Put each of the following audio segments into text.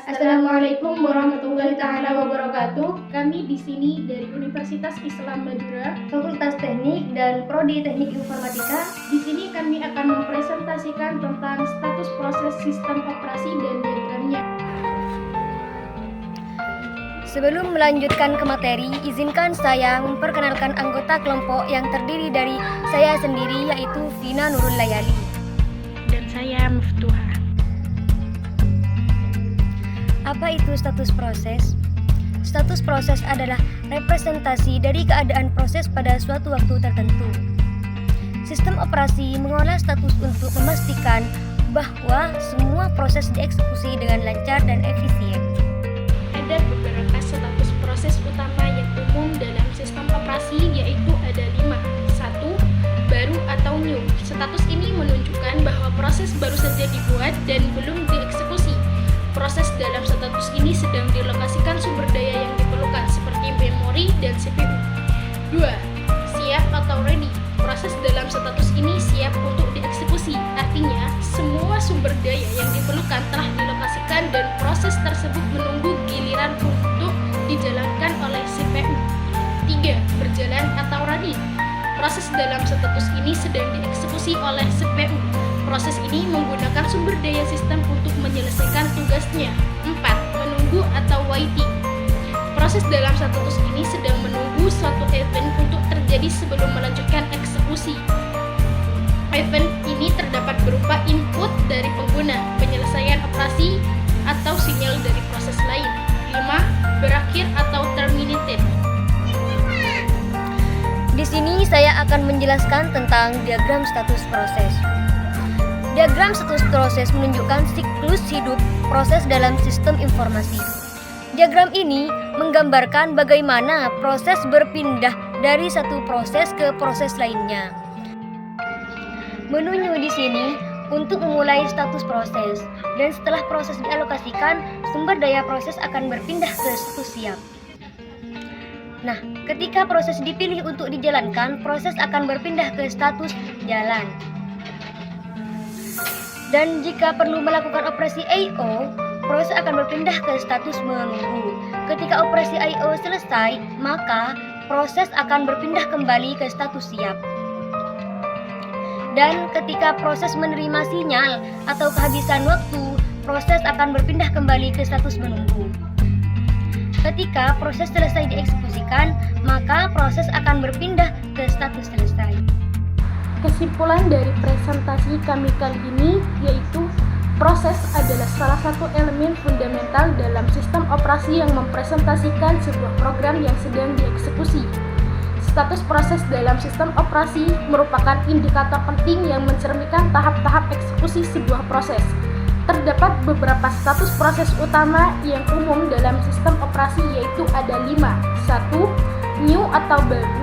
Assalamualaikum warahmatullahi taala wabarakatuh. Kami di sini dari Universitas Islam Madura, Fakultas Teknik dan Prodi Teknik Informatika. Di sini kami akan mempresentasikan tentang status proses sistem operasi dan diagramnya. Sebelum melanjutkan ke materi, izinkan saya memperkenalkan anggota kelompok yang terdiri dari saya sendiri, yaitu Vina Nurul Layali. Dan saya Muftuha. Apa itu status proses? Status proses adalah representasi dari keadaan proses pada suatu waktu tertentu. Sistem operasi mengolah status untuk memastikan bahwa semua proses dieksekusi dengan lancar dan efisien. Ada beberapa status proses utama yang umum dalam sistem operasi, yaitu ada 5. 1. Baru atau new. Status ini menunjukkan bahwa proses baru saja dibuat dan belum dieksekusi. Proses dalam status ini sedang dilokasikan sumber daya yang diperlukan seperti memori dan CPU. 2. Siap atau ready. Proses dalam status ini siap untuk dieksekusi. Artinya, semua sumber daya yang diperlukan telah dilokasikan dan proses tersebut menunggu giliran untuk dijalankan oleh CPU. 3. Berjalan atau running. Proses dalam status ini sedang dieksekusi oleh CPU. Proses ini menggunakan sumber daya sistem untuk menyelesaikan tugasnya. 4. Menunggu atau waiting. Proses dalam status ini sedang menunggu suatu event untuk terjadi sebelum melanjutkan eksekusi. Event ini terdapat berupa input dari pengguna, penyelesaian operasi, atau sinyal dari proses lain. 5. Berakhir atau terminated. Di sini saya akan menjelaskan tentang diagram status proses. Diagram status proses menunjukkan siklus hidup proses dalam sistem informasi. Diagram ini menggambarkan bagaimana proses berpindah dari satu proses ke proses lainnya. Menuju di sini untuk memulai status proses, dan setelah proses dialokasikan, sumber daya proses akan berpindah ke status siap. Nah, ketika proses dipilih untuk dijalankan, proses akan berpindah ke status jalan. Dan jika perlu melakukan operasi I/O, proses akan berpindah ke status menunggu. Ketika operasi I/O selesai, maka proses akan berpindah kembali ke status siap. Dan ketika proses menerima sinyal atau kehabisan waktu, proses akan berpindah kembali ke status menunggu. Ketika proses selesai dieksekusikan, maka proses akan berpindah ke status selesai. Kesimpulan dari presentasi kami kali ini yaitu proses adalah salah satu elemen fundamental dalam sistem operasi yang mempresentasikan sebuah program yang sedang dieksekusi. Status proses dalam sistem operasi merupakan indikator penting yang mencerminkan tahap-tahap eksekusi sebuah proses. Terdapat beberapa status proses utama yang umum dalam sistem operasi, yaitu ada 5. 1. New atau baru.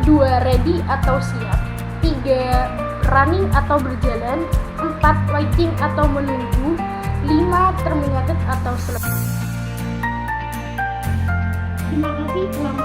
2. Ready atau siap. 3. Running atau berjalan. 4. Waiting atau menunggu. 5. Terminated atau selesai. Terima kasih telah